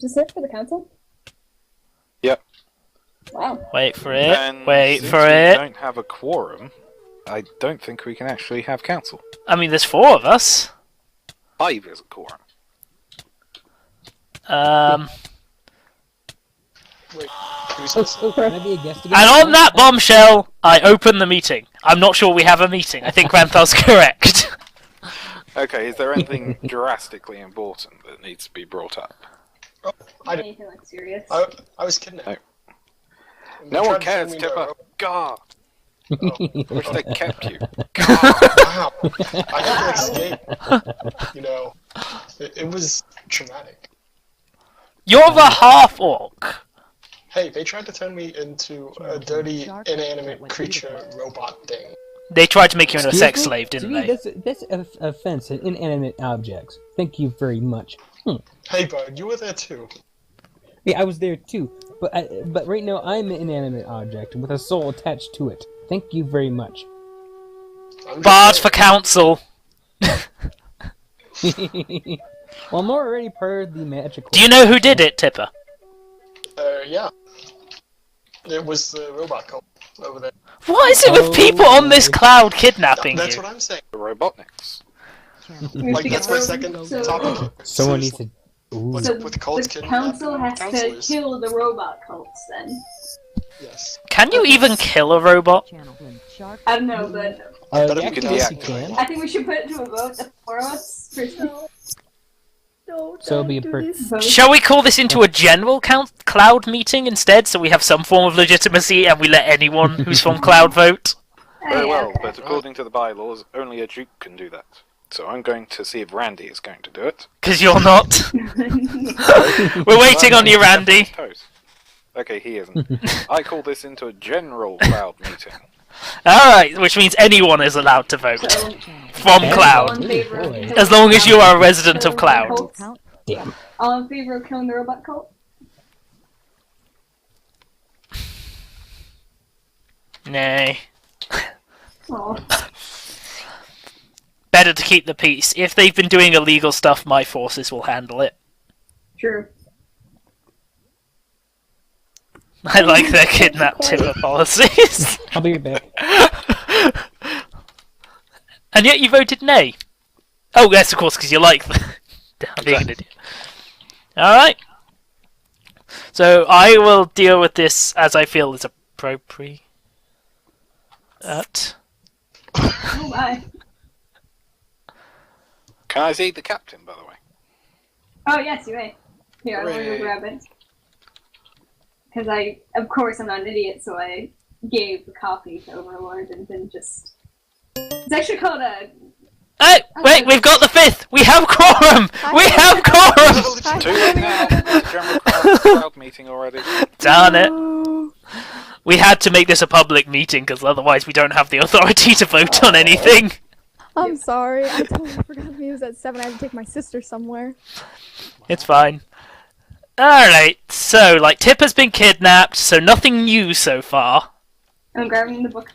Just search for the council? Yep. Wow. Wait for it. And Wait since for we it. don't have a quorum, I don't think we can actually have council. I mean, there's 4 of us. 5 is a quorum. Wait, who's this? Can I be a guest again? And on that bombshell, I open the meeting. I'm not sure we have a meeting. I think Granthar's correct. Okay, is there anything drastically important that needs to be brought up? Oh, Anything like serious? I was kidnapped. No They one tried cares, to send me Tipper. to- God. Wish they kept you. Wow. I had to escape. You know, it was traumatic. You're the half-orc. Hey, they tried to turn me into a dirty, inanimate creature robot thing. They tried to make you into a Excuse sex me? slave, To didn't me, they? that's offense in inanimate objects. Thank you very much. Hey, bud, you were there too. Yeah, I was there too, but right now I'm an inanimate object with a soul attached to it. Thank you very much. I'm just Bard saying. for council. Well, I'm already part of the magical. Do you know who did it, Tipper? Yeah. It was the robot cult over there. What is it with people on this cloud kidnapping That's you? what I'm saying. The Robotniks. Like, that's my second topic. Someone needs Seriously. to. Ooh. What's up with cults The kidnapping council has to counselors? kill the robot cults then. Yes. Can you even kill a robot? I don't know, but But Yeah, you can yes, you deactivate. can. I think we should put it to a vote, the 4 of us, personally. No, So it'll be don't a do per- this. Vote. Shall we call this into a general cloud meeting instead, so we have some form of legitimacy and we let anyone who's from cloud vote? Very Yeah, well, okay. but according to the bylaws, only a duke can do that. So I'm going to see if Randy is going to do it. Because you're not. We're waiting on you, Randy. Toast. Okay, he isn't. I call this into a general cloud meeting. Alright, which means anyone is allowed to vote. So, From Yeah. all cloud. in favor of Boy. killing As long as you are a the resident of robot cloud. cults? Damn. All in favor of killing the robot cult? Nay. Oh, Better to keep the peace. If they've been doing illegal stuff, my forces will handle it. true. I like their kidnap Timber policies. I'll be right back. And yet you voted nay. Oh, yes, of course, because you like the... I'm being an idiot. Alright. So I will deal with this as I feel is appropriate. Oh my. Can I see the captain, by the way? Oh, yes, you may. Here, I'm going to Hooray. go grab it. Because of course, I'm not an idiot, so I gave the copy to Overlord and then just... It's actually called a... Hey, wait, we've got the 5th! We have quorum! We have quorum! Too late now. It's a general crowd meeting already. Darn it. We had to make this a public meeting, because otherwise we don't have the authority to vote on anything. I'm sorry. I totally forgot the news at 7. I had to take my sister somewhere. It's fine. Alright, so, Tipper's been kidnapped, so nothing new so far. I'm grabbing my book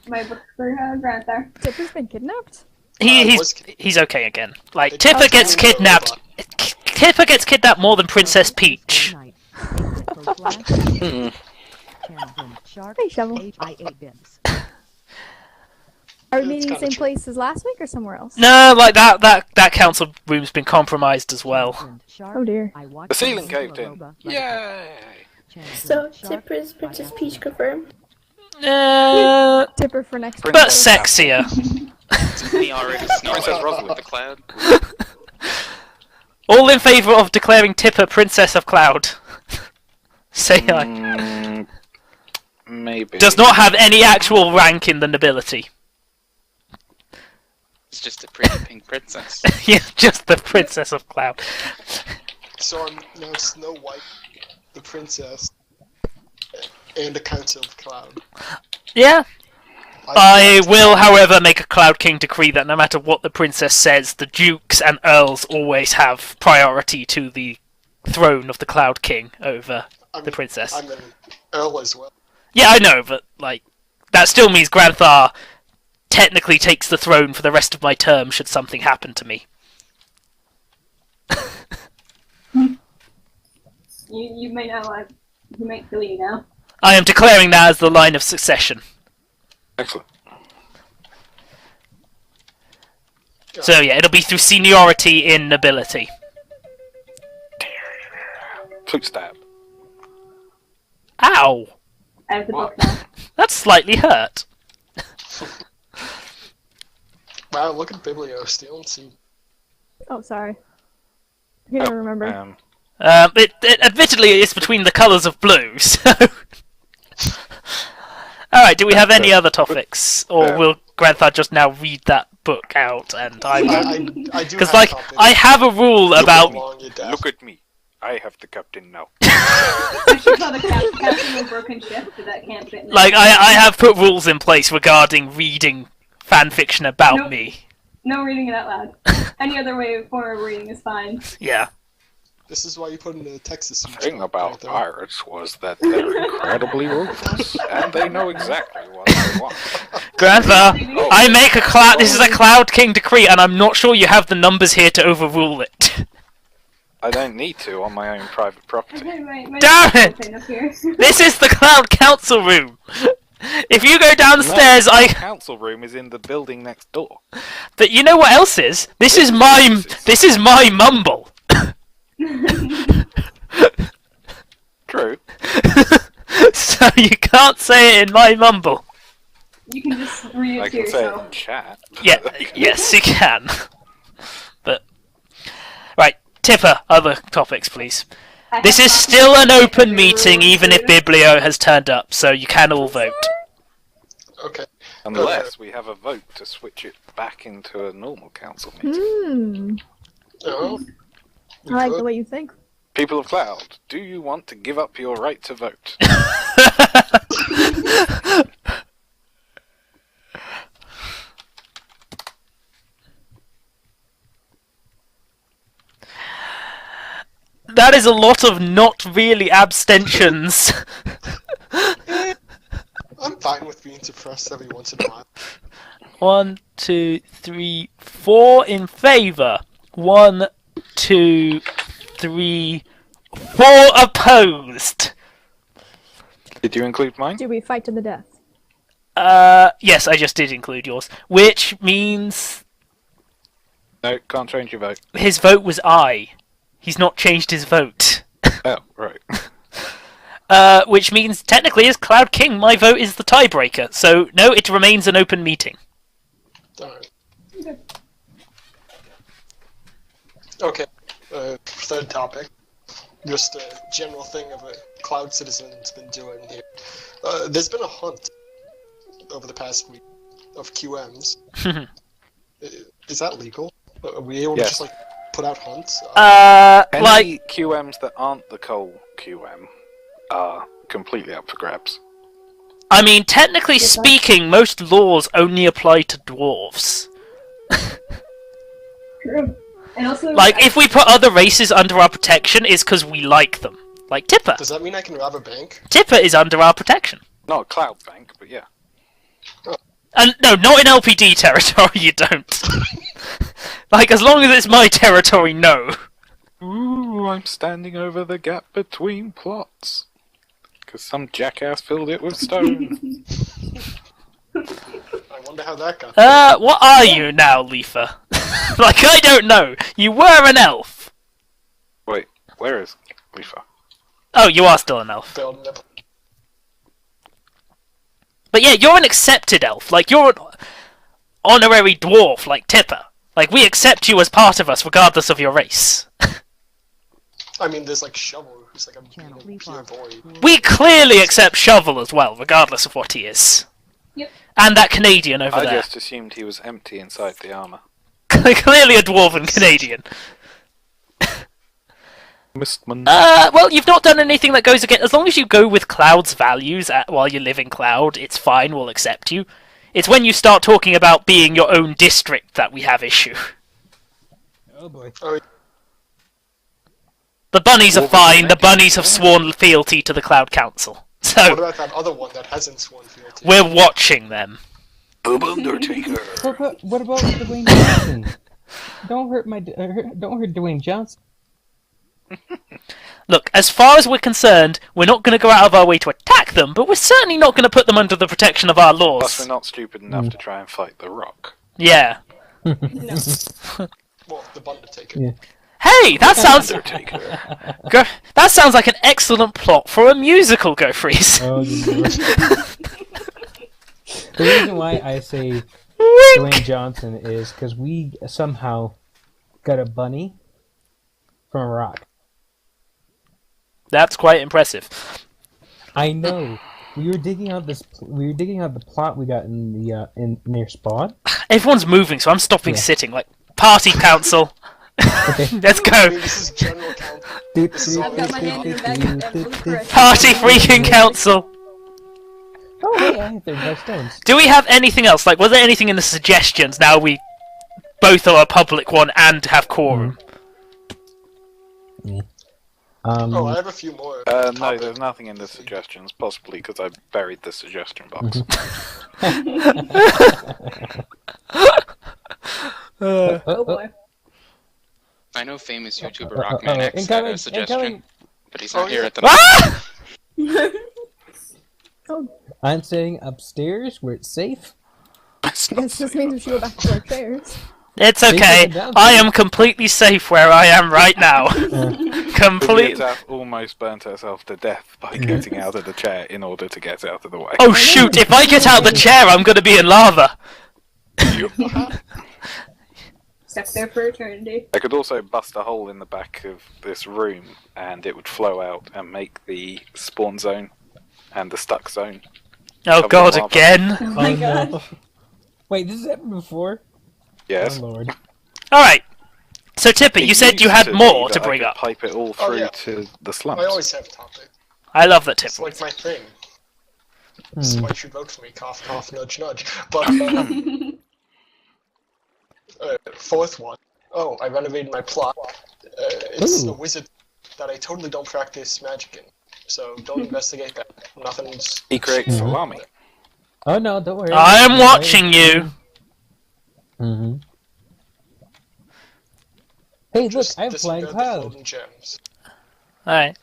for Granthar. Tipper's been kidnapped? He's okay again. Tipper gets kidnapped. Tipper gets kidnapped more than Princess Peach. Hey, Shovel. Are we meeting the same place as last week or somewhere else? No, that council room's been compromised as well. Oh dear. The ceiling caved in. Yay! So, Tipper's Princess Peach confirmed. Tipper for next week. But sexier. He already Princess Rosalind. with the cloud. All in favour of declaring Tipper Princess of Cloud. Say aye. Maybe. Does not have any actual rank in the nobility. It's just a pretty pink princess. Yeah, just the Princess of Cloud. So I'm now Snow White, the princess, and the Council of Cloud. Yeah. I will, however, make a Cloud King decree that no matter what the princess says, the dukes and earls always have priority to the throne of the Cloud King over the princess. I'm an earl as well. Yeah, I know, but, that still means Granthar technically takes the throne for the rest of my term should something happen to me. You may know you might kill you now. I am declaring that as the line of succession. Excellent. So yeah, it'll be through seniority in nobility. Flute stab. Ow! I have the book now. That's slightly hurt. Wow, look at Bibliotaph stealing some. Oh, sorry. I can't even remember. Admittedly, it's between the colours of blue, so... Alright, do we have any other topics? Or will Granthar just now read that book out and I do. Because, like, I have a rule about... Look at me. I have the captain now. I should call the captain of Broken Ship, but that can't fit in there. Like, I have put rules in place regarding reading fanfiction about Nope. me. No reading it out loud. Any other form of reading is fine. Yeah. This is why you put in the Texas. The thing about pirates was that they're incredibly ruthless, and they know exactly what they want. Granthar, Oh. I make a cloud. This is a Cloud King decree, and I'm not sure you have the numbers here to overrule it. I don't need to on my own private property. Damn it! Thing up here. This is the Cloud Council room. If you go downstairs, The council room is in the building next door. But you know what else is? This is my. This is my mumble. True. So you can't say it in my mumble. You can just read it I to can say it yourself. in chat. Yeah. Yes, you can. But right, Tipper. Other topics, please. I This have is copies still of an every open rule meeting, even if too. Biblio has turned up, so you can all vote. Okay. Unless we have a vote to switch it back into a normal council meeting. Hmm. Oh. I like the way you think. People of Cloud, do you want to give up your right to vote? That is a lot of not really abstentions. I'm fine with being suppressed every once in a while. 1, 2, 3, 4 in favour. 1, 2, 3, 4 opposed. Did you include mine? Do we fight to the death? Yes, I just did include yours. Which means No, can't change your vote. his vote was aye. He's not changed his vote. Oh, right. Which means, technically, as Cloud King, my vote is the tiebreaker. So, no, it remains an open meeting. Alright. Okay. Third topic. Just a general thing of a Cloud citizen's been doing here. There's been a hunt over the past week of QMs. Is that legal? Are we able to Yes. just like put out hunts? Any Like, QMs that aren't the coal QM are completely up for grabs. I mean, technically speaking, most laws only apply to dwarves. True. And also, Like, if we put other races under our protection, it's because we like them. Like Tipper. Does that mean I can rob a bank? Tipper is under our protection. Not a Cloud Bank, but yeah. And no, not in LPD territory, you don't. Like, as long as it's my territory, no. Ooh, I'm standing over the gap between plots. Because some jackass filled it with stone. I wonder how that got. What are you now, Leafa? Like, I don't know. You were an elf. Wait, where is Leafa? Oh, you are still an elf. Building up. But yeah, you're an accepted elf. Like, you're an honorary dwarf, like Tipper. Like, we accept you as part of us, regardless of your race. I mean, there's like Shovel, who's like a pure boy. We clearly accept Shovel as well, regardless of what he is. Yep. And that Canadian over I there. just assumed he was empty inside the armor. Clearly a dwarven Canadian. Mistman. Well, you've not done anything that goes against... As long as you go with Cloud's values while you live in Cloud, it's fine, we'll accept you. It's when you start talking about being your own district that we have issue. Oh boy. The bunnies are fine, the bunnies have sworn fealty to the Cloud Council. What So, about that other one that hasn't sworn fealty? we're watching them. Boob Undertaker. What about Dwayne Johnson? Don't hurt Dwayne Johnson. Look, as far as we're concerned, we're not going to go out of our way to attack them, but we're certainly not going to put them under the protection of our Plus, we're laws. not stupid enough to try and fight the Rock. Yeah. No. Well, the Undertaker. Yeah. Hey, that sounds Undertaker. that sounds like an excellent plot for a musical, Go Freeze. Oh, the reason why I say Wink. Dwayne Johnson is because we somehow got a bunny from a rock. That's quite impressive. I know. We were digging out the plot we got in the in near Spawn. Everyone's moving, so I'm stopping Yeah. sitting. Like, party council. Okay. Let's I go. mean, this is general count. I've I've got my hand in the bag of envelopes. Party freaking council. Oh, hey, I have 35 stones. Do we have anything else? Like, was there anything in the suggestions? Now we both are a public one and have quorum. Oh, I have a few more. No, topics. there's nothing in the suggestions, possibly because I buried the suggestion box. Oh boy. I know famous YouTuber Rockman X had a suggestion, but he's not Oh, here yeah. at the moment. Ah! I'm staying upstairs where it's safe. It's I not guess this safe means we up should go there. back to our chairs. It's Take okay. it down, I please. am completely safe where I am right now. Complete. Bibliotaph almost burnt herself to death by getting out of the chair in order to get out of the way. Oh shoot! If I get out the chair, I'm gonna be in lava. Stuck there for eternity. I could also bust a hole in the back of this room and it would flow out and make the spawn zone and the stuck zone. Oh Covered god, in lava. again. Oh my Oh, god. no. Wait, this has happened before? Yes. Oh lord. All right. So Tipper, you It said you used had be more to that I bring could up. Pipe it all Oh, through yeah. to the slums. I always have topics. I love that It's Tipper. like my thing. This is why you should vote for me. Cough, cough, nudge, nudge. But fourth one. Oh, I renovated my plot. It's Ooh. a wizard that I totally don't practice magic in. So don't investigate that. Nothing's. He creates salami. Oh no, don't worry. I am watching you. Mm-hmm. Hey, look, Just I have flying disregard the cloud. floating gems. All right.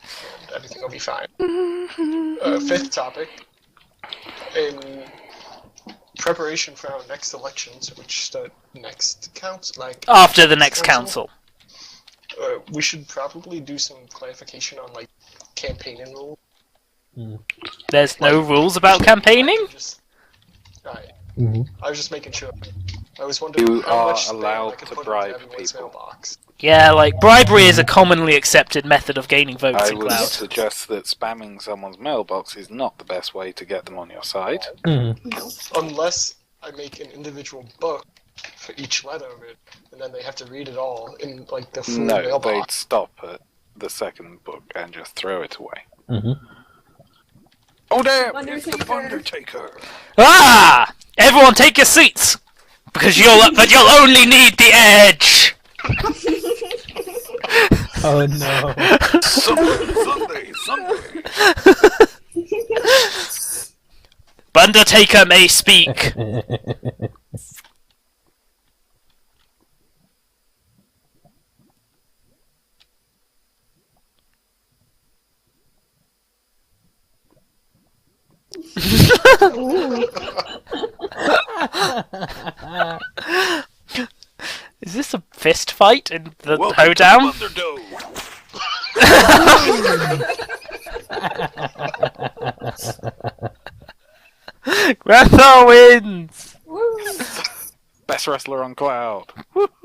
And everything will be fine. Fifth topic. In preparation for our next elections, which start next council, After the next council. we should probably do some clarification on campaigning rules. There's no rules about campaigning. Alright. Mhm. I was just making sure. I was wondering You how are much spam I allowed could to put into bribe everyone's people. mailbox. Yeah, like bribery is a commonly accepted method of gaining votes I in would Cloud. suggest that spamming someone's mailbox is not the best way to get them on your side. Unless I make an individual book for each letter of it, and then they have to read it all in the full No, they'd mailbox. stop at the second book and just throw it away. Mm-hmm. Oh damn! It's the Undertaker. Undertaker! Ah! Everyone, take your seats, because you'll only need the edge. Oh no. Sunday! Undertaker may speak. Is this a fist fight in the hoedown? Granthar wins! Best wrestler on Cloud.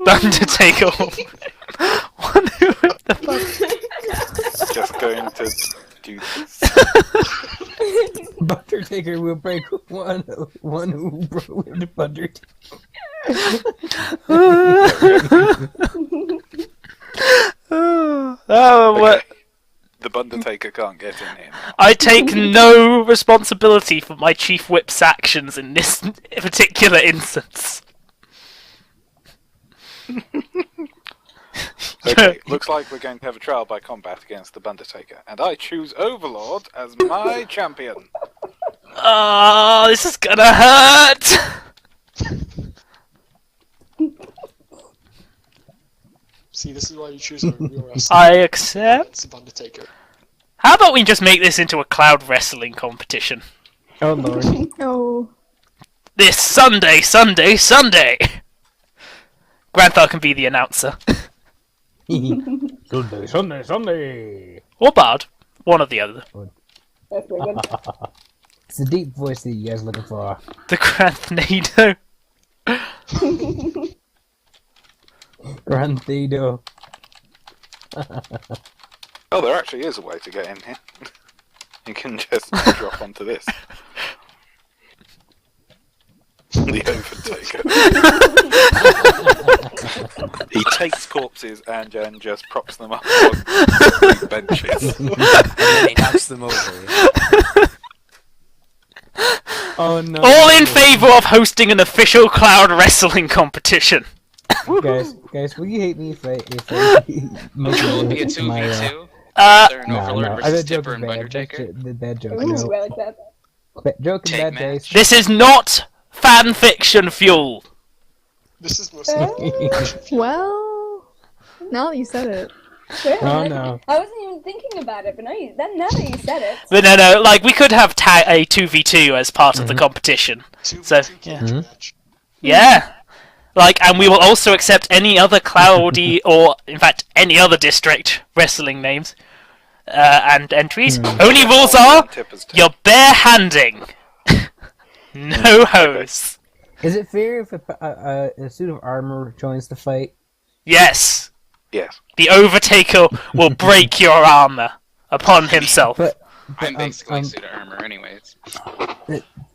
Undertaker. One who with the fuck? Just going to do this. Undertaker will break one who broke with Undertaker. Oh, what? The Undertaker can't get in here. I take no responsibility for my Chief Whip's actions in this particular instance. Okay, looks like we're going to have a trial by combat against the Undertaker, and I choose Overlord as my champion. Oh, this is gonna hurt! See, this is why you choose a real wrestler. I accept. It's Undertaker. How about we just make this into a cloud wrestling competition? Oh lord. Oh. This Sunday! Granthar can be the announcer. Sunday. Or Bard. One or the other. That's pretty good. It's the deep voice that you guys are looking for. The Granthado. Grantharshammer. Oh, there actually is a way to get in here. You can just drop onto this. The Overtaker. He takes corpses and then just props them up on benches. And then he knocks them over. Oh no. All in favour of hosting an official cloud wrestling competition. Guys, will you hate me if I make Will it be a it my 2v2? Uh, Is there an Overlord the versus joke Tipper is and bad. Undertaker? The bad joke. Ooh, No. I like that. Joke and Take bad match. taste. This is not fan fiction fuel. This is mostly. Well, now that you said it. Sure, Oh no. I wasn't even thinking about it, but now that you said it. But no, like, we could have a 2v2 as part of the competition. So, yeah. Match. Yeah. Like, and we will also accept any other cloudy, or, in fact, any other district wrestling names and entries. Only rules are, Tipper's turn. you're bare-handing. No hose. Is it fair if a suit of armor joins the fight? Yes. Yes. The Overtaker will break your armor upon himself. But I'm basically suit of armor anyways.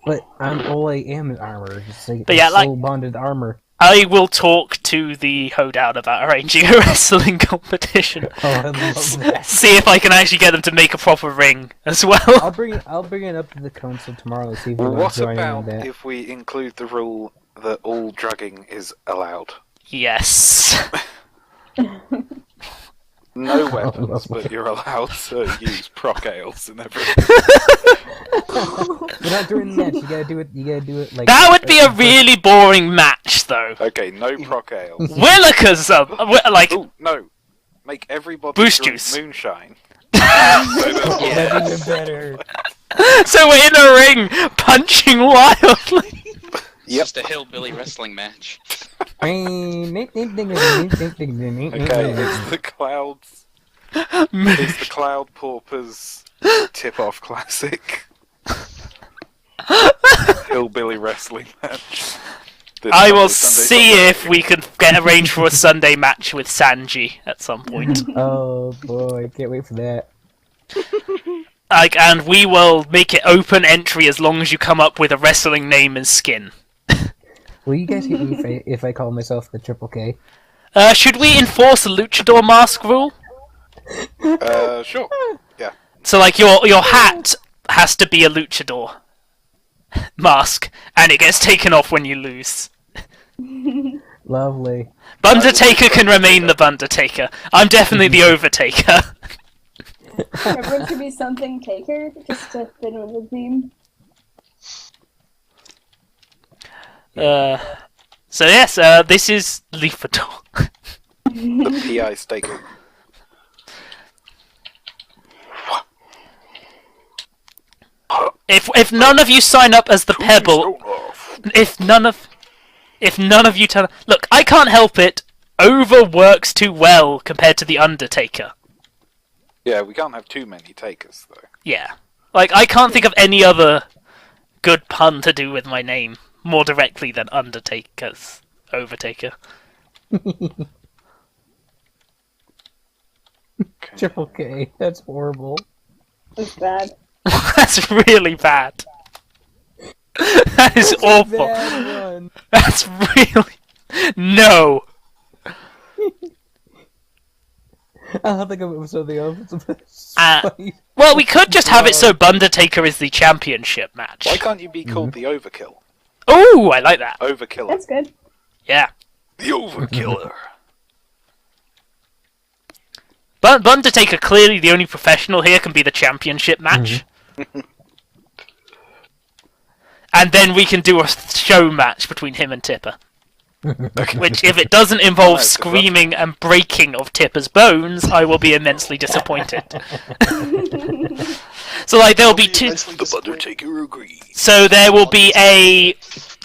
all I am is armor. It's like But yeah, like- soul bonded armor. I will talk to the Hoedown about arranging a wrestling competition. Oh, I love that. See if I can actually get them to make a proper ring as well. I'll bring it up to the council tomorrow to see if we want What to join in on about that. if we include the rule that all drugging is allowed? Yes. No weapons, but you're allowed to use proc ales and everything. We're not doing the match. You gotta do it like That would be a really boring match, though. Okay, no proc ales. Willikers, like, Oh, no. Make everybody Boost drink juice. moonshine. So that- That'd even better. so we're in a ring, punching wildly. It's just a hillbilly wrestling match. Okay, it's the clouds. It's the Cloud Paupers Tip-Off Classic. Hillbilly wrestling match. This I will Sunday, see if we can get arranged for a Sunday match with Sanji at some point. Oh boy, can't wait for that. Like, and we will make it open entry as long as you come up with a wrestling name and skin. Will you guys hate me if I call myself the Triple K? Should we enforce a luchador mask rule? Sure. Yeah. So, like, your hat has to be a luchador mask, and it gets taken off when you lose. Lovely. Bundertaker can remain the Bundertaker. I'm definitely the Overtaker. Everyone should be something taker, just to fit in with the theme. So yes, this is Leafador. The PI staker. If none of you sign up as the Pebble, if none of you turn, look, I can't help it. Over works too well compared to the Undertaker. Yeah, we can't have too many takers, though. Yeah, like I can't think of any other good pun to do with my name more directly than Undertaker's Overtaker. Triple K. That's horrible. It's bad. That's really bad. That is awful. Bad one. That's really no. I'll think of it with something else. Well, we could just have it so Bundertaker is the championship match. Why can't you be called the Overkill? Oh, I like that. Overkiller. That's good. Yeah. The Overkiller. But Bundertaker, clearly the only professional here, can be the championship match. And then we can do a show match between him and Tipper. Which, if it doesn't involve screaming and breaking of Tipper's bones, I will be immensely disappointed. So, like, there'll be two. The Undertaker agrees. So there will be a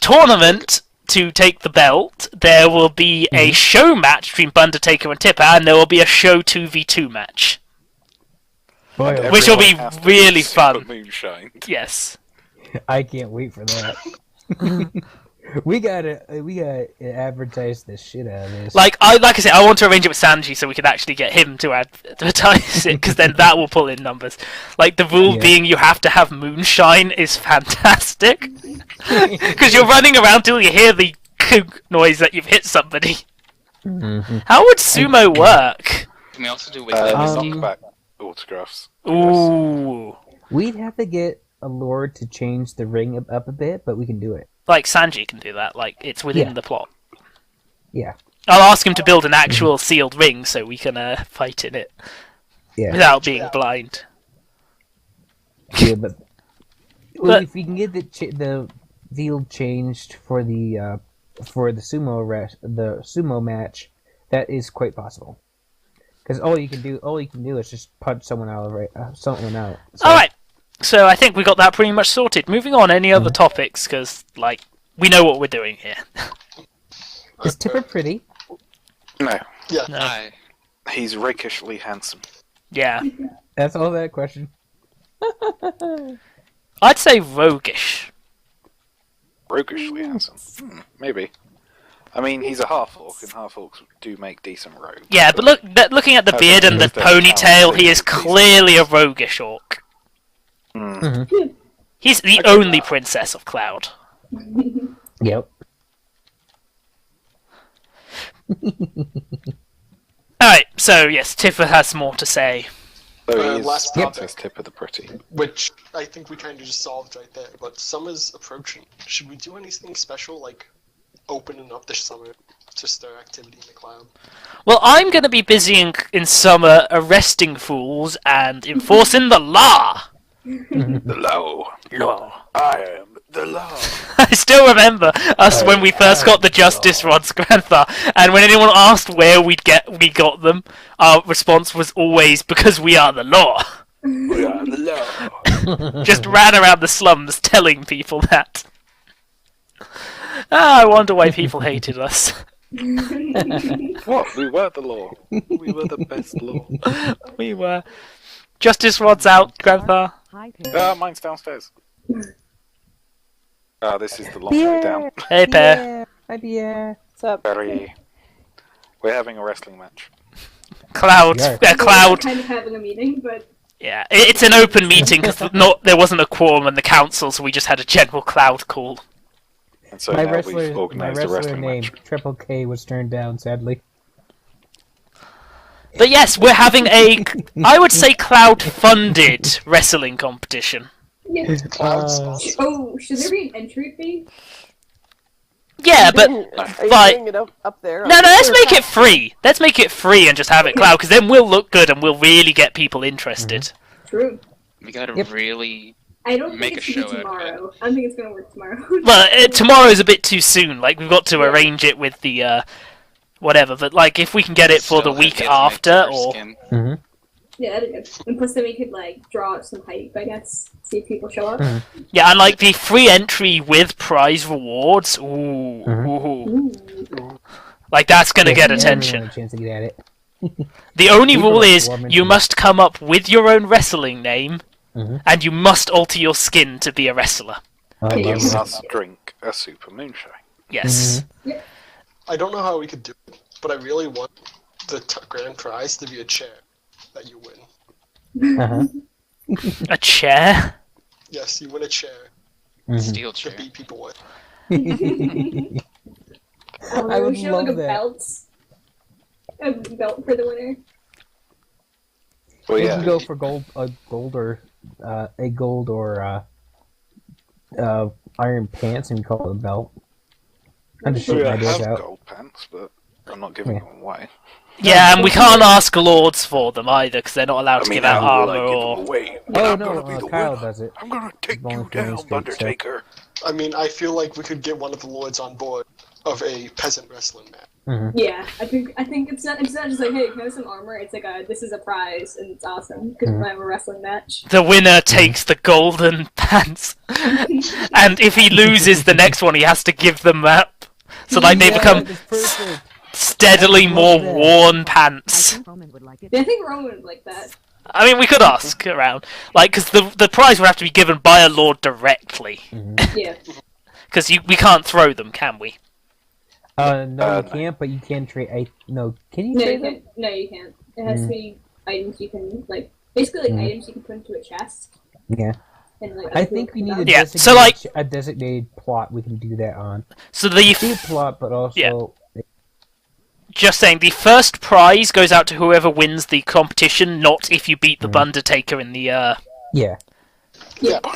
tournament to take the belt. There will be a show match between Undertaker and Tipper, and there will be a show 2v2 match. Boy, Which will be really fun. Moonshine. Yes. I can't wait for that. we gotta advertise the shit out of this. Like I said, I want to arrange it with Sanji so we can actually get him to advertise it, because then that will pull in numbers. Like, the rule being you have to have moonshine is fantastic, because you're running around till you hear the kook noise that you've hit somebody. How would sumo work? Can we also do with knockback autographs? Ooh. We'd have to get a lord to change the ring up a bit, but we can do it. Like, Sanji can do that. Like, it's within the plot. Yeah. I'll ask him to build an actual sealed ring so we can fight in it without being blind. Yeah, but if we can get the field changed for the sumo match, that is quite possible. Because all you can do is just punch someone out. So. All right. So I think we got that pretty much sorted. Moving on, any other topics? Because, like, we know what we're doing here. Is Tipper pretty? No. Yeah. No. He's rakishly handsome. Yeah. That's all that question. I'd say roguish. Roguishly handsome? Maybe. I mean, he's a half-orc, and half-orcs do make decent rogues. Yeah, but looking at the beard and the ponytail, he is clearly a roguish orc. He's the only princess of Cloud. Yep. Alright, so yes, Tipper has more to say. So he's last Princess Tipper the Pretty. Which I think we kind of just solved right there. But summer's approaching. Should we do anything special, like opening up this summer to stir activity in the cloud? Well, I'm going to be busy in summer arresting fools and enforcing the law. The law. I am the law. I still remember us when we first got the Justice Rods, Granthar, and when anyone asked where we got them, our response was always, because we are the law. We are the law. Just ran around the slums telling people that. I wonder why people hated us. What? We were the law. We were the best law. We were. Justice Rod's out, Granthar. Mine's downstairs. This is the long way down. Hey, Pear. Hi, Pierre. What's up? We're having a wrestling match. Cloud. Cloud. Kind of having a meeting, but Yeah, it's an open meeting because there wasn't a quorum in the council, so we just had a general Cloud call. And so my now wrestler, we've organised my a wrestler wrestling name, match. Triple K, was turned down, sadly. But yes, we're having a, I would say, Cloud-funded wrestling competition. yeah. Cloud's Oh, should there be an entry fee? Yeah, but Are you like, doing it up there? no, let's make it free. Let's make it free and just have it Cloud, because then we'll look good and we'll really get people interested. True. We gotta really I don't make think a it's gonna show be out of it. tomorrow. I don't think it's gonna work tomorrow. Well, tomorrow's a bit too soon. Like, we've got to arrange it with the, whatever. But, like, if we can get it for the Still week have yet to make after, Tipper's or... skin. Yeah, that'd be good. And plus then we could, like, draw up some hype, I guess. See if people show up. Yeah, and, like, the free entry with prize rewards. Ooh. Ooh. Like, that's gonna get Everyone attention. had a chance to get at it. The only People rule are is warming you to must come up with your own wrestling name, and you must alter your skin to be a wrestler. I You love must drink a super moonshine. Yes. I don't know how we could do it, but I really want the grand prize to be a chair that you win. A chair? Yes, you win a chair Steel to chair. beat people with. I would should love like a that. belt. A belt for the winner. Well, We yeah, can go for gold or iron pants and call it a belt. I'm just shooting I ideas have out. gold pants, but I'm not giving them away. Yeah, and we can't ask lords for them either, because they're not allowed to give out how will armor I give or... them away? Oh I'm no, gonna be the Kyle winner. does it. I'm gonna take you Volunteering down, state, so- Undertaker. I mean, I feel like we could get one of the lords on board. of a peasant wrestling match. Yeah, I think it's not just like, hey, can I have some armor? It's like this is a prize and it's awesome because we have a wrestling match. The winner takes the golden pants, and if he loses the next one, he has to give them up. So like they become steadily more worn pants. Yeah, I think Roman would like that. I mean, we could ask around, like, because the prize would have to be given by a lord directly. Yeah. Because we can't throw them, can we? No, you can't, but you can trade. No, can you trade them? No, you can't. It has to be items you can, like, basically like items you can put into a chest. Yeah. And, like, I think we need a designated plot we can do that on. So the plot, but also. Yeah. Just saying, the first prize goes out to whoever wins the competition, not if you beat the Undertaker in the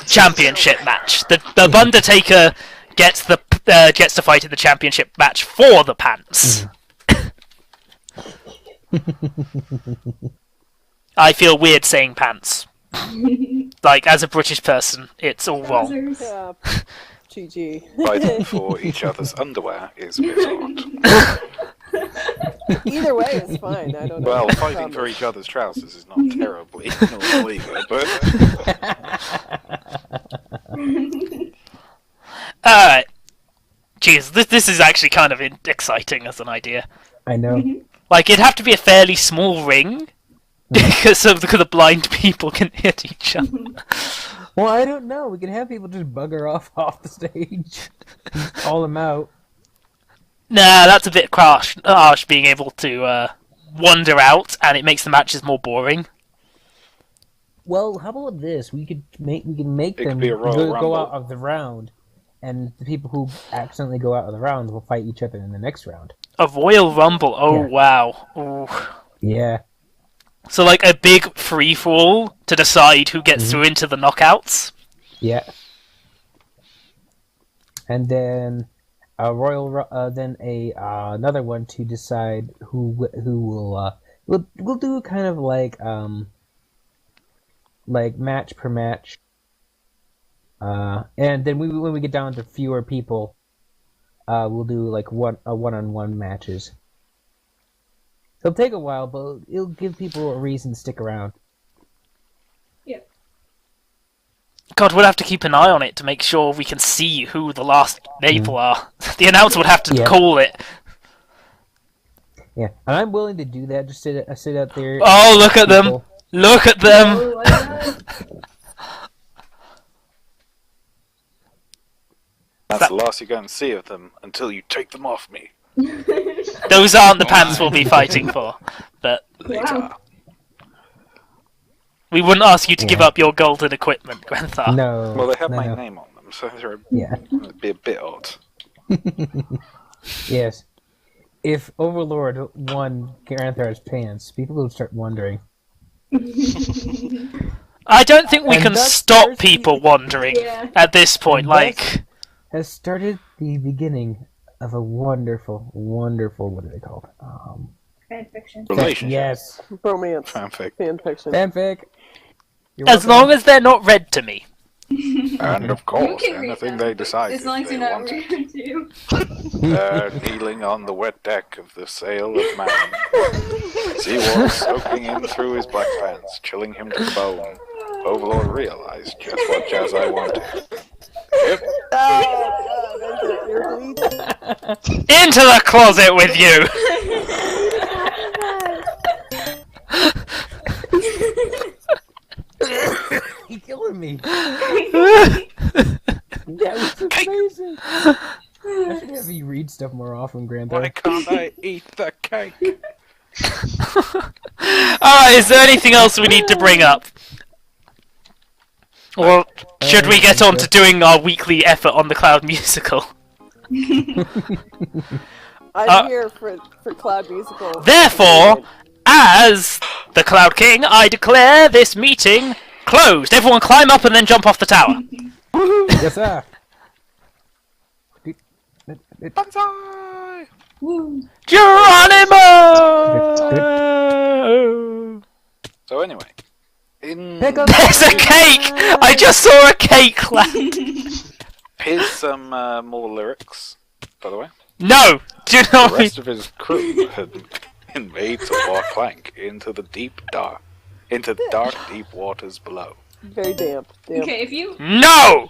championship match. The Undertaker gets to fight in the championship match for the pants. I feel weird saying pants. Like, as a British person, it's all wrong. GG. Fighting for each other's underwear is a bit odd. Either way is fine. I don't know. Well, fighting for each other's trousers is not terribly normal either, but... Alright. Jeez, this is actually kind of exciting as an idea. I know. Like, it'd have to be a fairly small ring, because the blind people can hit each other. Well, I don't know. We can have people just bugger off the stage. Call them out. Nah, that's a bit harsh being able to wander out, and it makes the matches more boring. Well, how about this? We can make them go out of the round, and the people who accidentally go out of the round will fight each other in the next round. A Royal Rumble? Oh, yeah. Wow. Ooh. Yeah. So, like, a big free-for-all to decide who gets through into the knockouts? Yeah. And then a another one to decide who will we'll do kind of like match per match. And then when we get down to fewer people, we'll do like one-on-one matches. It'll take a while, but it'll give people a reason to stick around. Yeah. God, we'll have to keep an eye on it to make sure we can see who the last people are. The announcer would have to call it. Yeah, and I'm willing to do that. Just sit out there. Oh, look at them! Look at them! That's the last you're going to see of them until you take them off me. Those aren't the pants we'll be fighting for, but later. We wouldn't ask you to give up your golden equipment, Granthar. No. Well, they have my name on them, so it'd be a bit odd. Yes. If Overlord won Granthar's pants, people would start wondering. I don't think we can stop people wondering at this point. Like, has started the beginning of a wonderful, what do they call it? Fanfiction. Relationship. Yes. Romance. Fanfic. Fanfiction. Fanfic. As long as they're not read to me. And of course, anything they decide as long as you're not read to. Kneeling on the wet deck of the sail of man. Seawater soaking in through his black pants, chilling him to the bone. Overlord realized just what jazz I wanted. Into the closet with you! You're killing me. That was amazing. I should have you read stuff more often, Grandpa. Why can't I eat the cake? Alright, is there anything else we need to bring up? Or should we get on to doing our weekly effort on the Cloud musical? I'm here for Cloud musical. Therefore, as the Cloud King, I declare this meeting closed. Everyone climb up and then jump off the tower. Yes, sir. Banzai! Geronimo! So anyway, there's a cake! I just saw a cake land! Here's some more lyrics, by the way. No! Do you know The rest of his crew had been made to walk plank into the dark, deep waters below. Very damp. Okay, if you No!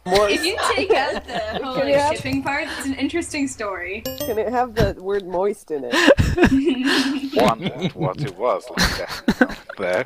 if you take out the whole like, shipping part, it's an interesting story. Can it have the word moist in it? Wondered what it was like that there.